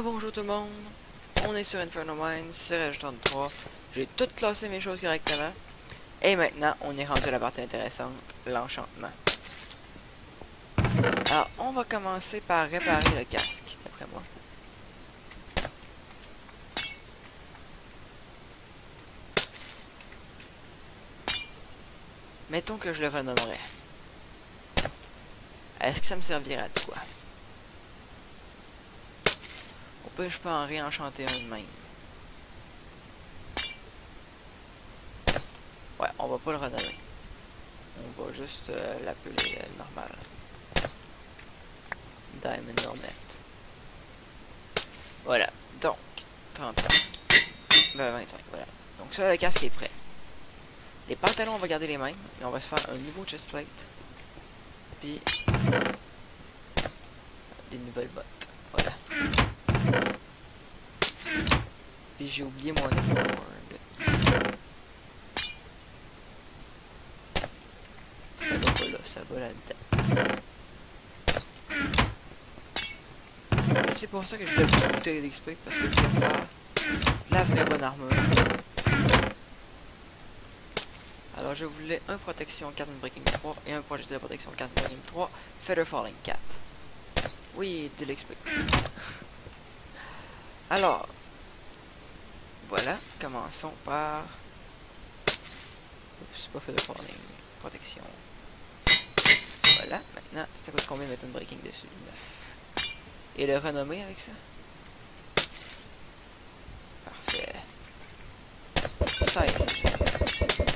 Bonjour tout le monde, on est sur Inferno Mine, c'est Reg33, j'ai tout classé mes choses correctement, et maintenant on est rendu à la partie intéressante, l'enchantement. Alors on va commencer par réparer le casque, d'après moi. Mettons que je le renommerais. Est-ce que ça me servirait à quoi? Au pire je peux en réenchanter un de même. Ouais, on va pas le renommer. On va juste l'appeler normal. Diamond Helmet. Voilà, donc 35. 25, voilà. Donc ça, le casque est prêt. Les pantalons, on va garder les mêmes, mais on va se faire un nouveau chestplate. Puis des nouvelles bottes. Voilà. Puis j'ai oublié mon board. Ça va pas là, ça va là-dedans. C'est pour ça que je voulais beaucoup d'XP, parce que je vais faire de la vraie bonne armure. Alors je voulais un protection 4 Breaking 3 et un projectile de protection 4 Breaking 3, Feather Falling 4. Oui, de l'XP. Alors, voilà, commençons par... Oups, pas Feather Falling, protection. Voilà, maintenant, ça coûte combien de mettre une breaking dessus? 9. Et le renommer avec ça? Parfait. 16.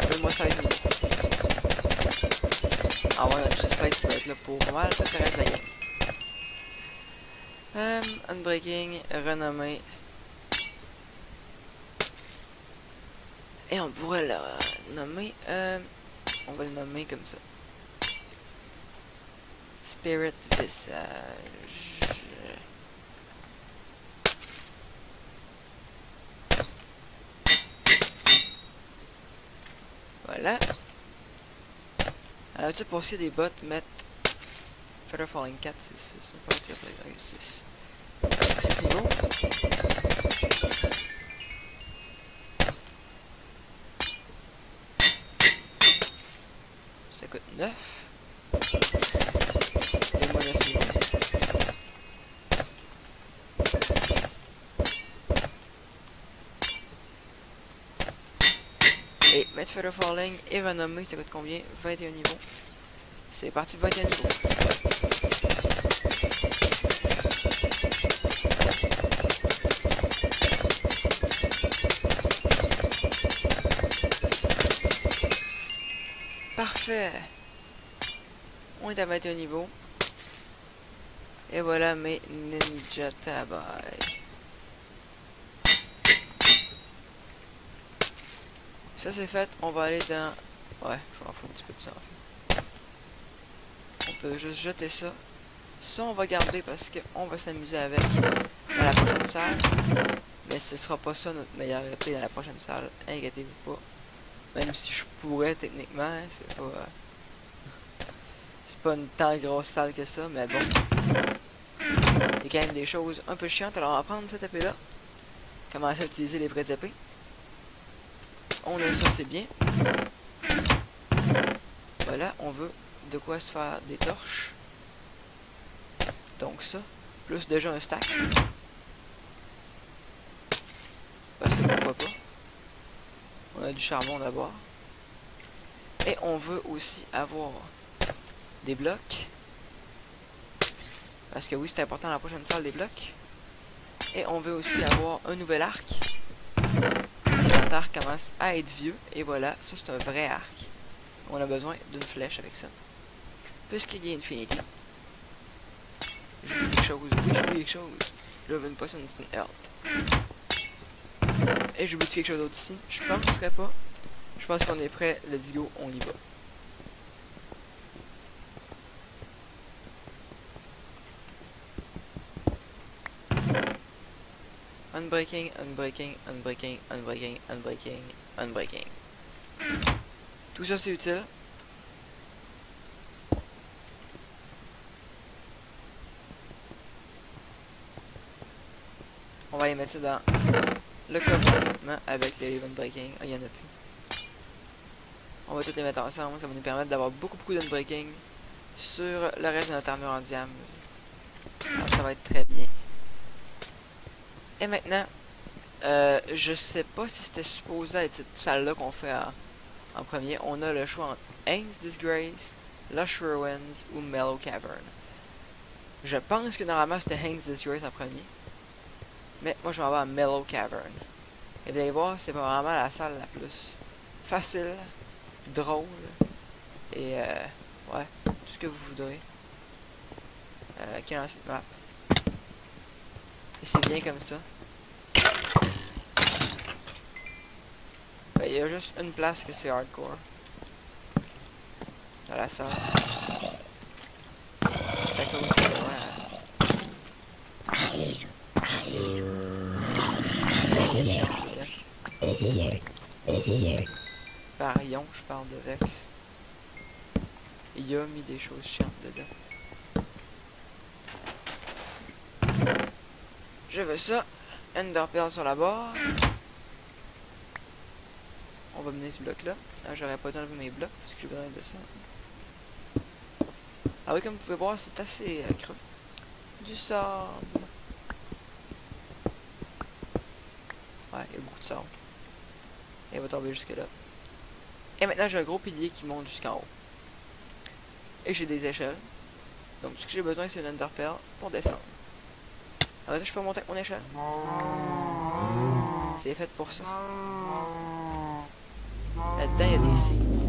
Appelle-moi 16 nouveau. Ah ouais, notre chestplate peut être là pour pas mal, ça reste la game. Unbreaking, renommer. Et on pourrait le nommer, on va le nommer comme ça. Spirit Visage. Voilà. Alors, tu sais, pour ce qui est des bottes, mettre Feather Falling 4, c'est 6. Pas le tir, 6. 6 niveaux. Ça coûte 9. Donne-moi 9 niveaux. Et mettre Feather Falling et renommer, ça coûte combien? 21 niveaux. C'est parti, 21 niveaux. Parfait. On est à 21 niveaux. Et voilà mes Ninja Tabai. Ça c'est fait, on va aller dans... Ouais, je m'en fous un petit peu de ça en fait. On peut juste jeter ça. Ça on va garder parce qu'on va s'amuser avec dans la prochaine salle. Mais ce sera pas ça notre meilleure épée dans la prochaine salle, inquiétez-vous pas. Même si je pourrais techniquement, c'est pas une tant grosse salle que ça, mais bon. Il y a quand même des choses un peu chiantes, alors on va prendre cette épée là. Commencer à utiliser les vraies épées. On a ça, c'est bien. Voilà, on veut de quoi se faire des torches. Donc ça, plus déjà un stack. Parce que pourquoi pas. On a du charbon d'abord. Et on veut aussi avoir des blocs. Parce que oui, c'est important dans la prochaine salle, des blocs. Et on veut aussi avoir un nouvel arc. Parce que notre arc commence à être vieux. Et voilà, ça c'est un vrai arc. On a besoin d'une flèche avec ça. Puisqu'il y a Infinity. J'oublie quelque chose. Oui, j'oublie quelque chose. J'avais une potion instant health. Et j'oublie quelque chose d'autre ici. Je penserais pas. Je pense qu'on est prêt. Let's go, on y va. Unbreaking, unbreaking, unbreaking, unbreaking, unbreaking, unbreaking. Tout ça c'est utile. On va aller mettre ça dans le coffre avec les unbreaking. Ah, il y en a plus. On va tous les mettre ensemble. Ça va nous permettre d'avoir beaucoup d'unbreaking sur le reste de notre armure en diamant. Alors, ça va être très bien. Et maintenant, je sais pas si c'était supposé être cette salle-là qu'on fait en premier. On a le choix entre Haines Disgrace, Lush Ruins ou Mellow Cavern. Je pense que normalement c'était Haines Disgrace en premier. Mais moi je vais avoir Mellow Cavern. Et vous allez voir, c'est vraiment la salle la plus facile, drôle et ouais, tout ce que vous voudrez. Qui est dans cette map. Et c'est bien comme ça. Ben, il y a juste une place que c'est hardcore. Dans la salle. C'est à cause de Parion, je parle de Vex. Il a mis des choses chiantes dedans. Je veux ça. Ender Pearl sur la barre. On va mener ce bloc là. J'aurais pas dû enlever mes blocs parce que j'ai besoin de ça. Ah oui, comme vous pouvez voir, c'est assez creux. Du sable. Ouais, il y a beaucoup de sable. Et il va tomber jusque là. Et maintenant, j'ai un gros pilier qui monte jusqu'en haut. Et j'ai des échelles. Donc, ce que j'ai besoin, c'est une Ender Pearl pour descendre. Alors, je peux monter avec mon échelle. C'est fait pour ça. Là-dedans, il y a des seeds.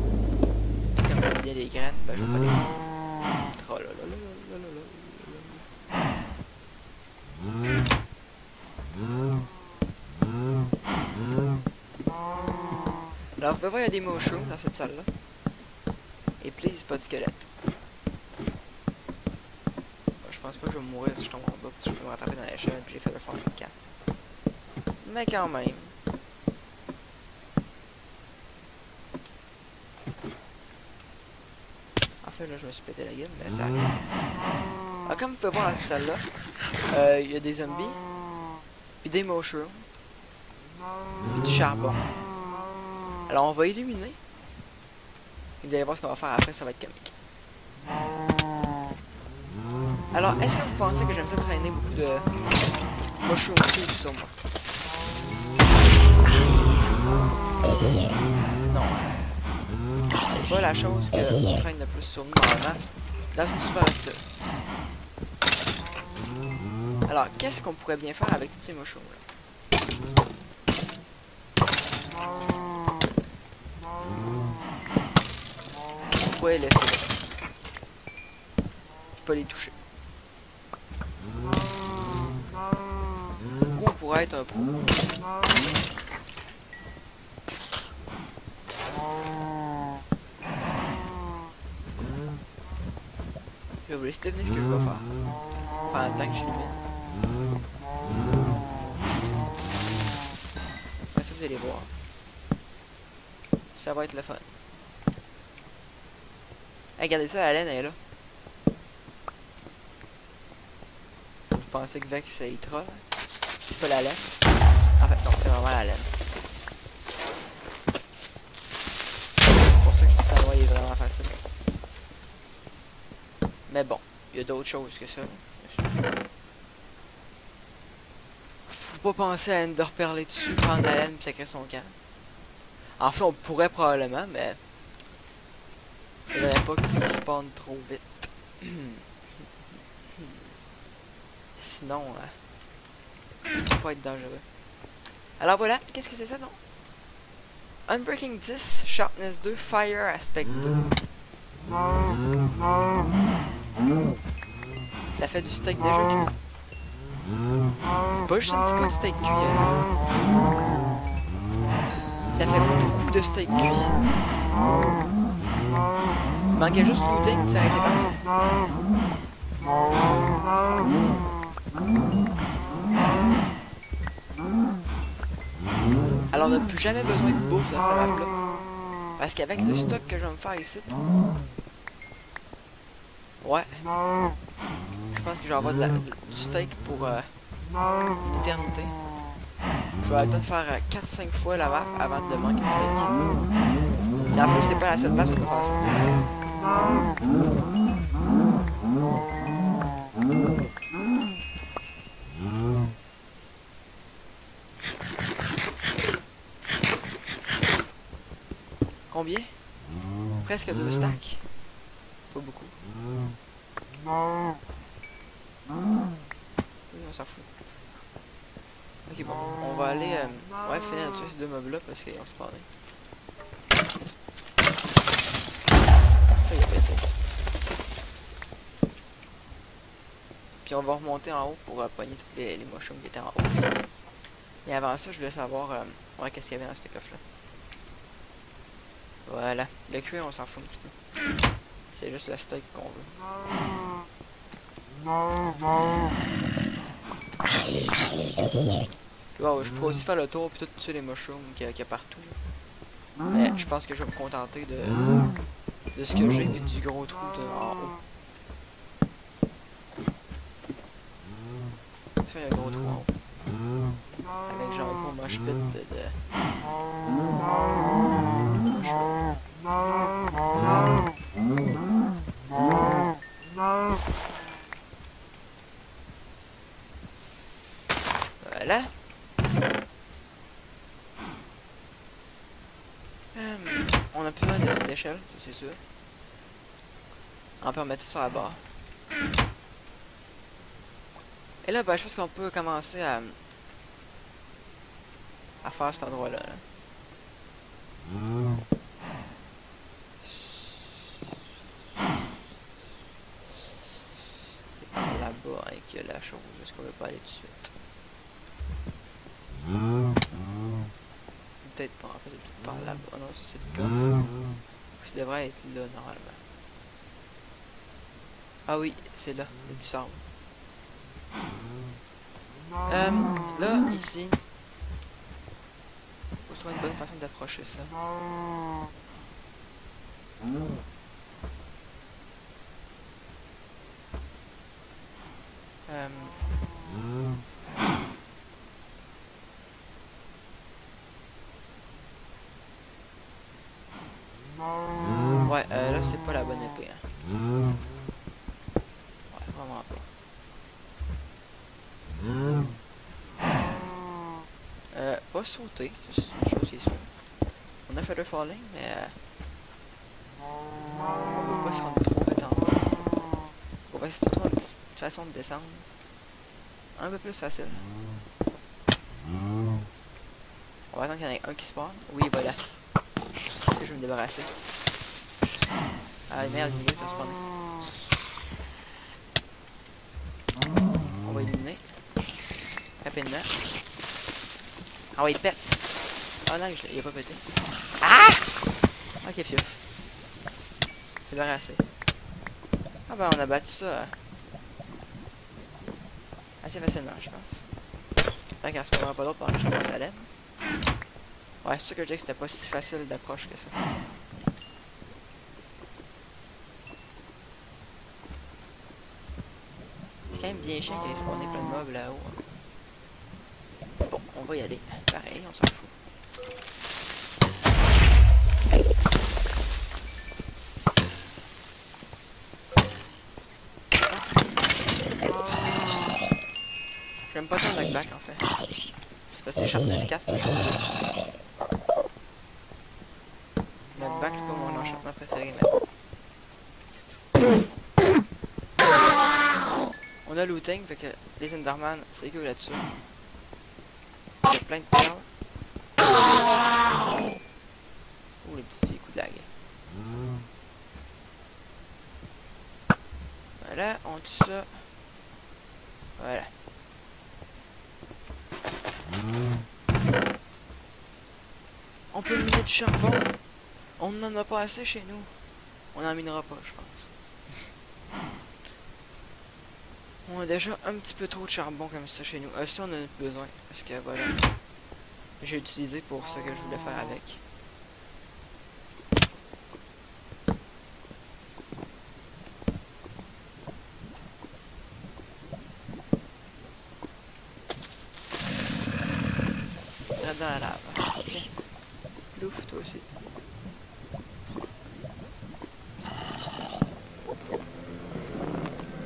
Et comme j'aime bien les graines, ben je vais pas les... Oh là là là là là là. Alors, vous pouvez voir, il y a des mushrooms dans cette salle-là. Et please, pas de squelette. Je pense pas que je vais mourir si je tombe en bas, parce que je peux me rattraper dans l'échelle, puis j'ai fait le fort 4. Mais quand même. En fait, là, je me suis pété la gueule, mais ça arrive. Alors, comme vous pouvez voir dans cette salle-là, il y a des zombies, puis des mushrooms, puis du charbon. Alors, on va illuminer. Et vous allez voir ce qu'on va faire après, ça va être comique. Alors, est-ce que vous pensez que j'aime ça traîner beaucoup de mushroom seeds sur moi? Non. C'est pas la chose qu'on traîne le plus sur nous normalement dans une super hostile. Alors, qu'est-ce qu'on pourrait bien faire avec tous ces mushrooms-là? On pourrait les laisser là. Pas les toucher. Ou on pourrait être un pro. Je vais vous laisser deviner ce que je vais faire pendant le temps que j'illumine. Ouais, ça vous allez voir. Ça va être le fun. Hey, regardez ça, la laine elle est là. Vous pensez que Vex il troll? C'est pas la laine? En fait non, c'est vraiment la laine. C'est pour ça que je dis que l'endroit est vraiment facile. Mais bon, il y a d'autres choses que ça. Faut pas penser à Ender perler dessus, prendre la laine et sacrer son camp. En fait, on pourrait probablement, mais... faudrait pas qu'il spawn trop vite. Sinon, ça peut être dangereux. Alors voilà, qu'est-ce que c'est ça, non? Unbreaking 10, Sharpness 2, Fire Aspect 2. Ça fait du steak déjà cuit. Pas juste un petit peu de steak cuit, hein. Ça fait beaucoup de steak cuit. Il manquait juste looting, ça aurait été parfait. Alors on n'a plus jamais besoin de bouffe dans cette map-là. Parce qu'avec le stock que je vais me faire ici... Ouais. Je pense que je vais avoir du steak pour une éternité. Je vais avoir le temps de faire 4-5 fois la map avant de manquer de steak. Et en plus, c'est pas la seule place où je peux faire ça. Combien? Presque 2 stacks. Pas beaucoup. Oui, on s'en fout. Ok, bon, on va aller ouais, finir de tuer ces deux mobs là parce qu'ils ont spawné. Ça, il a pété. Puis on va remonter en haut pour pogner toutes les mushrooms qui étaient en haut aussi. Mais avant ça, je voulais savoir ouais, qu'est-ce qu'il y avait dans ce coffre là. Voilà. Le cuir, on s'en fout un petit peu. C'est juste le steak qu'on veut. Puis wow, je pourrais aussi faire le tour et tout tuer les mushrooms qu'il y a partout. Mais je pense que je vais me contenter de ce que j'ai et du gros trou en haut. Faire un gros trou en haut. Avec genre un gros mosh pit de mushroom. Voilà. On a plus besoin de cette échelle, c'est sûr. On peut remettre ça sur la barre. Et là, ben, je pense qu'on peut commencer à faire cet endroit-là. Là. C'est par là-bas hein, qu'il y a la chose. Est-ce qu'on veut pas aller tout de suite? Peut-être pas, en fait, peut-être par là-bas. Non, ça c'est le coffre. Ça devrait être là, normalement. Ah oui, c'est là, il y a du sable. Là, ici, faut trouver une bonne façon d'approcher ça. Ouais, là c'est pas la bonne épée. Hein. Ouais, vraiment pas. Pas sauter, c'est une chose qui est sûre. On a fait le falling, mais on veut pas se rendre trop vite en bas. On va essayer de trouver une petite façon de descendre. Un peu plus facile. On va attendre qu'il y en ait un qui spawn. Oui, voilà. Je vais me débarrasser. Ah merde, il va spawner. On va éliminer. Rapidement. Ah ouais, il pète. Ah non, il a pas pété. Ah! Ok, fiuf. Débarrassé. Ah ben, on a battu ça assez facilement, je pense. Tant qu'elle se prendra pas d'autre pendant que je commence à l'aide. Ouais, c'est sûr que je dis que c'était pas si facile d'approche que ça. C'est quand même bien chiant qu'il y ait spawné plein de mobs là-haut. Hein. Bon, on va y aller. Pareil, on s'en fout. J'aime pas tant le knockback en fait. C'est parce que c'est sharpness 4, c'est pas facile. Knockback, c'est pas mon enchantement préféré maintenant. On a looting, fait que les Enderman, c'est que là-dessus. Il y a plein de perles. Oh, les petits coups de lag. Voilà, on tue ça. Voilà. On peut miner du charbon. On n'en a pas assez chez nous. On n'en minera pas, je pense. On a déjà un petit peu trop de charbon comme ça chez nous. Ça, on en a besoin. Parce que voilà. J'ai utilisé pour ce que je voulais faire avec. direct dans la lave. Tiens. Plouf, toi aussi.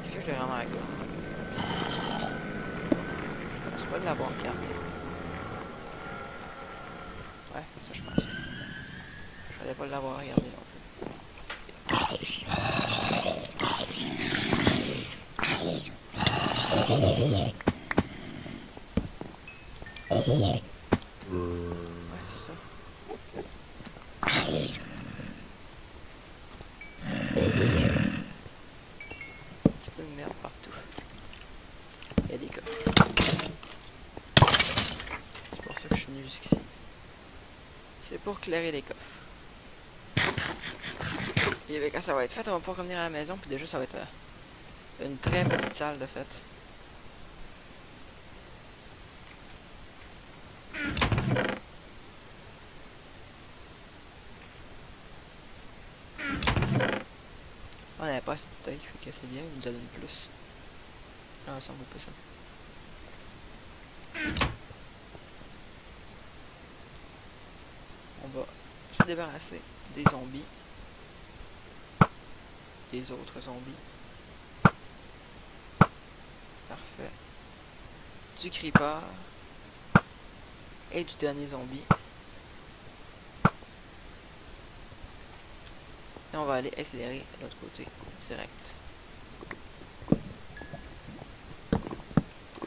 Est-ce que je l'ai vraiment avec moi? Je pense pas de l'avoir regardé. Ouais, ça je pense. Je n'allais pas l'avoir regardé non plus. Ouais, c'est ça. Un petit peu de merde partout. Il y a des coffres. C'est pour ça que je suis venu jusqu'ici. C'est pour clairer les coffres. Puis quand ça va être fait, on va pouvoir revenir à la maison. Puis déjà, ça va être une très petite salle de fête. On n'avait pas assez de steak, fait que c'est bien, il nous en donne plus. Ah, ça, on veut pas ça. On va se débarrasser des zombies. Des autres zombies. Parfait. Du creeper. Et du dernier zombie. Et on va aller accélérer de l'autre côté, direct.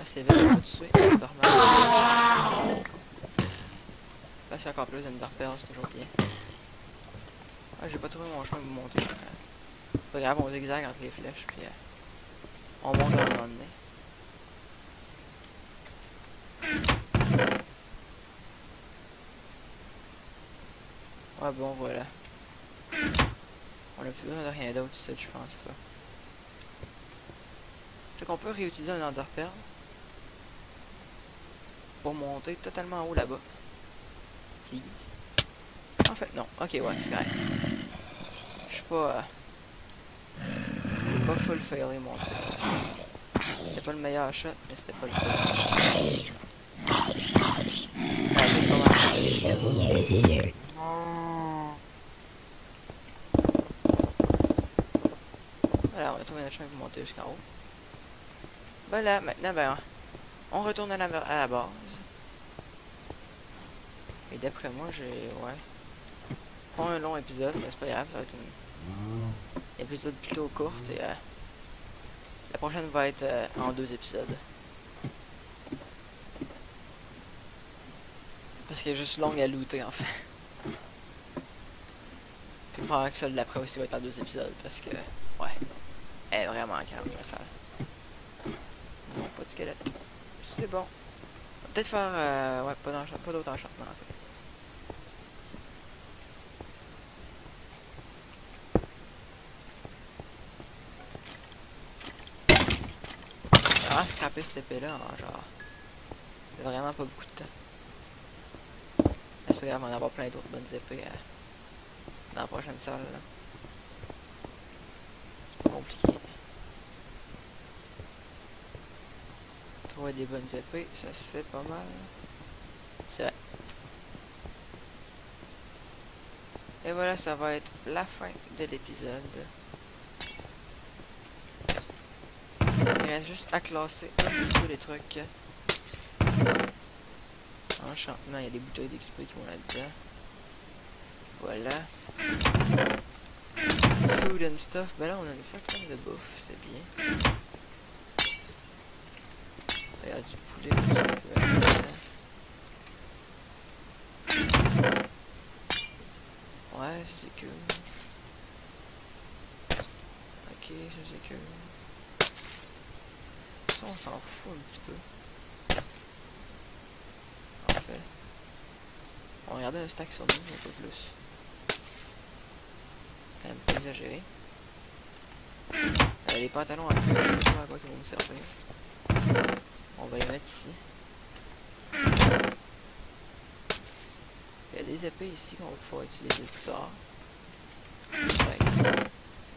Assez vite, on va tuer. C'est normal. Parce qu'il y a encore plus d'Enderpearl, c'est toujours bien. Ah, j'ai pas trouvé mon chemin pour monter. Pas grave, on zigzag entre les flèches, puis on monte à un moment donné. Ouais, bon, voilà. On a plus besoin de rien d'autre ici, je pense pas. Fait qu'on peut réutiliser un Enderpearl pour monter totalement en haut là-bas. Please. En fait, non. Ok, ouais, c'est correct. Je suis pas... pas full failé mon tir. C'était pas le meilleur shot, mais c'était pas le full. Voilà, on a trouvé notre chemin pour monter jusqu'en haut. Voilà, maintenant, ben, on retourne à la base. Et d'après moi, j'ai... ouais. Pas un long épisode, mais c'est pas grave, ça va être un épisode plutôt courte et la prochaine va être en 2 épisodes. Parce qu'elle est juste longue à looter en fait. Puis pendant que celle de l'après aussi va être en 2 épisodes parce que, ouais, elle est vraiment calme la salle. Non, pas de squelette. C'est bon. On va peut-être faire, ouais, pas d'autres enchantements en fait. On va scraper cette épée là en genre vraiment pas beaucoup de temps. C'est pas grave, on va en avoir plein d'autres bonnes épées dans la prochaine salle là. C'est compliqué. Trouver des bonnes épées, ça se fait pas mal. C'est vrai. Et voilà, ça va être la fin de l'épisode. Il reste juste à classer un petit peu les trucs. Enchantement, il y a des bouteilles d'XP qui vont là-dedans. Voilà. Food and stuff. Ben là, on a une facteur de bouffe, c'est bien. Il y a du poulet aussi, on peut mettre là-dedans. Ouais, ça c'est cool. Ok, ça c'est cool. Ça, on s'en fout un petit peu. En fait. On va regarder un stack sur nous, un peu plus. Quand même pas exagéré. Les pantalons à cuir, je sais pas à quoi ils vont me servir. On va les mettre ici. Il y a des épées ici qu'on va pouvoir utiliser plus tard. Ouais.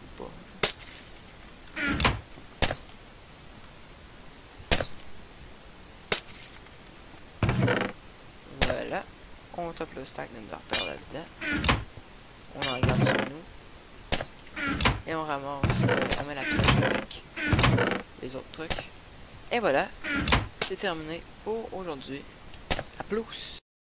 Ou pas. Voilà. On tape le stack d'Enderpearl là-dedans. On en garde sur nous. Et on ramasse, on met la pioche avec les autres trucs. Et voilà, c'est terminé pour aujourd'hui. À plus!